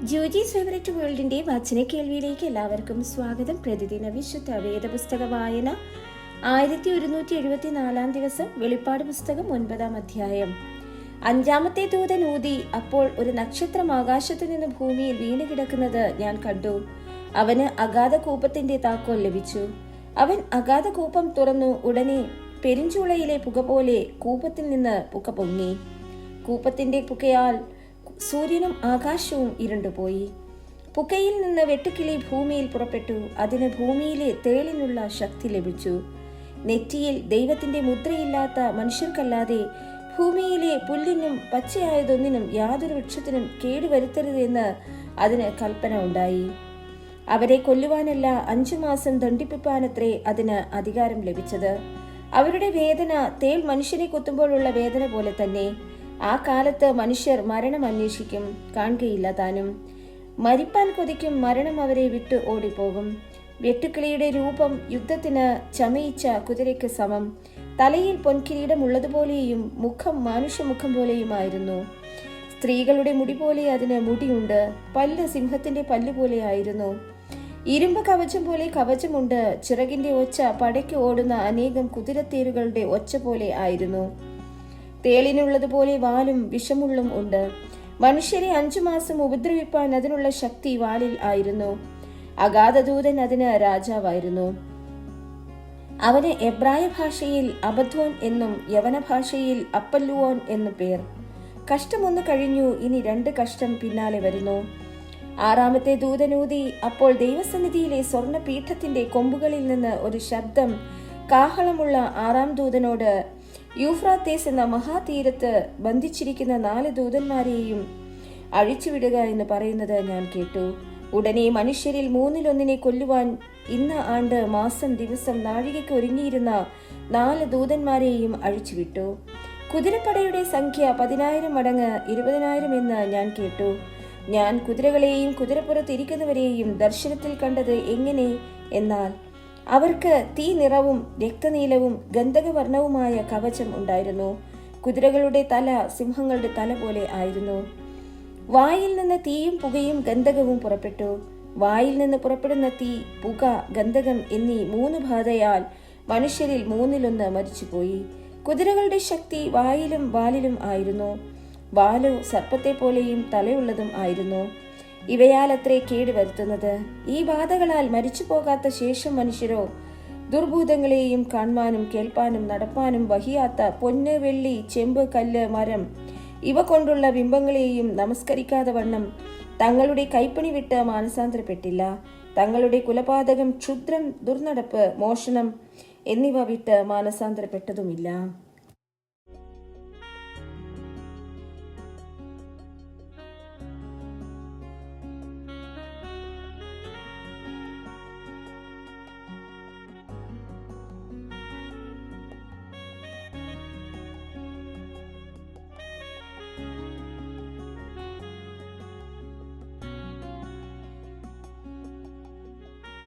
Joji's favourite വേൾഡിന്റെ വചന കേൾവിയിലേക്ക് എല്ലാവർക്കും സ്വാഗതം. പ്രതിദിന വിശുദ്ധ വേദപുസ്തക വായന 1174 ദിവസം. വെളിപ്പാട് പുസ്തകം 9-ാം അധ്യായം. 5-ാമത്തെ ദൂതൻ ഊതി. അപ്പോൾ ഒരു നക്ഷത്രം ആകാശത്തു നിന്ന് ഭൂമിയിൽ വീണ് കിടക്കുന്നത് ഞാൻ കണ്ടു. അവന് അഗാധ കൂപത്തിന്റെ താക്കോൽ ലഭിച്ചു. അവൻ അഗാധ കൂപം തുറന്നു. ഉടനെ പെരിഞ്ചൂളയിലെ പുക പോലെ കൂപത്തിൽ നിന്ന് പുക പൊങ്ങി. കൂപത്തിന്റെ പുകയാൽ സൂര്യനും ആകാശവും ഇരുണ്ടുപോയി. പുകയിൽ നിന്ന് വെട്ടുക്കിളി ഭൂമിയിൽ പുറപ്പെട്ടു. അതിന് ഭൂമിയിലെ തേളിനുള്ള ശക്തി ലഭിച്ചു. നെറ്റിയിൽ ദൈവത്തിന്റെ മുദ്രയില്ലാത്ത മനുഷ്യർക്കല്ലാതെ ഭൂമിയിലെ പുല്ലിനും പച്ചയായതൊന്നിനും യാതൊരു വൃക്ഷത്തിനും കേടുവരുത്തരുതെന്ന് അതിന് കൽപ്പന ഉണ്ടായി. അവരെ കൊല്ലുവാനല്ല, 5 മാസം ദണ്ഡിപ്പിപ്പാനത്രേ അതിന് അധികാരം ലഭിച്ചത്. അവരുടെ വേദന തേൾ മനുഷ്യനെ കുത്തുമ്പോഴുള്ള വേദന പോലെ തന്നെ. ആ കാലത്ത് മനുഷ്യർ മരണം അന്വേഷിക്കും, കാണുകയില്ല താനും. മരിപ്പാൻ കൊതിക്കും, മരണം അവരെ വിട്ടു ഓടിപ്പോകും. വെട്ടുക്കിളിയുടെ രൂപം യുദ്ധത്തിന് ചമയിച്ച കുതിരയ്ക്ക് സമം. തലയിൽ പൊൻകിരീടമുള്ളതുപോലെയും മുഖം മാനുഷ്യമുഖം പോലെയുമായിരുന്നു. സ്ത്രീകളുടെ മുടി പോലെ അതിന് മുടിയുണ്ട്. പല്ല് സിംഹത്തിന്റെ പല്ലുപോലെയായിരുന്നു. ഇരുമ്പ് കവചം പോലെ കവചമുണ്ട്. ചിറകിന്റെ ഒച്ച പടയ്ക്ക് ഓടുന്ന അനേകം കുതിരത്തേരുകളുടെ ഒച്ച പോലെ ആയിരുന്നു. തേളിനുള്ളതുപോലെ വാലും വിഷമുള്ളും ഉണ്ട്. മനുഷ്യരെ 5 മാസം ഉപദ്രവിപ്പാൻ അതിനുള്ള ശക്തി വാലിൽ ആയിരുന്നു. അഗാധദൂതൻ അതിന് രാജാവായിരുന്നു. അവന് എബ്രായ ഭാഷയിൽ അബദ്ദോൻ എന്നും യവന ഭാഷയിൽ അപ്പല്ലുവോൻ എന്നും പേർ. കഷ്ടമൊന്ന് കഴിഞ്ഞു, ഇനി 2 കഷ്ടം പിന്നാലെ വരുന്നു. 6-ാമത്തെ ദൂതനൂതി. അപ്പോൾ ദൈവസന്നിധിയിലെ സ്വർണ്ണപീഠത്തിന്റെ കൊമ്പുകളിൽ നിന്ന് ഒരു ശബ്ദം കാഹളമുള്ള 6-ാം ദൂതനോട്, യൂഫ്രാത്തേസ് എന്ന മഹാതീരത്ത് ബന്ധിച്ചിരിക്കുന്ന 4 ദൂതന്മാരെയും അഴിച്ചുവിടുക എന്ന് പറയുന്നത് ഞാൻ കേട്ടു. ഉടനെ മനുഷ്യരിൽ 1/3 കൊല്ലുവാൻ ഇന്ന ആണ്ട് മാസം ദിവസം നാഴികയ്ക്ക് ഒരുങ്ങിയിരുന്ന 4 ദൂതന്മാരെയും അഴിച്ചുവിട്ടു. കുതിരപ്പടയുടെ സംഖ്യ 10,000 മടങ്ങ് 20,000 എന്ന് ഞാൻ കേട്ടു. ഞാൻ കുതിരകളെയും കുതിരപ്പുറത്തിരിക്കുന്നവരെയും ദർശനത്തിൽ കണ്ടത് എങ്ങനെ എന്നാൽ, അവർക്ക് തീ നിറവും രക്തനീലവും ഗന്ധകവർണവുമായ കവചം ഉണ്ടായിരുന്നു. കുതിരകളുടെ തല സിംഹങ്ങളുടെ തല പോലെ ആയിരുന്നു. വായിൽ നിന്ന് തീയും പുകയും ഗന്ധകവും പുറപ്പെട്ടു. വായിൽ നിന്ന് പുറപ്പെടുന്ന തീ, പുക, ഗന്ധകം എന്നീ 3 ബാധയാൽ മനുഷ്യരിൽ 1/3 മരിച്ചുപോയി. കുതിരകളുടെ ശക്തി വായിലും വാലിലും ആയിരുന്നു. വാലു സർപ്പത്തെ പോലെയും തലയുള്ളതും ആയിരുന്നു. ഇവയാലത്രേ കേട് വരുത്തുന്നത്. ഈ ബാധകളാൽ മരിച്ചു പോകാത്ത ശേഷം മനുഷ്യരോ ദുർഭൂതങ്ങളെയും കാണുവാനും കേൾപ്പാനും നടപ്പാനും വഹിയാത്ത പൊന്ന്, വെള്ളി, ചെമ്പ്, കല്ല്, മരം ഇവ കൊണ്ടുള്ള ബിംബങ്ങളെയും നമസ്കരിക്കാതെ വണ്ണം തങ്ങളുടെ കൈപ്പണി വിട്ട് മാനസാന്തരപ്പെട്ടില്ല. തങ്ങളുടെ കുലപാതകം, ക്ഷുദ്രം, ദുർനടപ്പ്, മോഷണം എന്നിവ വിട്ട് മാനസാന്തരപ്പെട്ടതുമില്ല.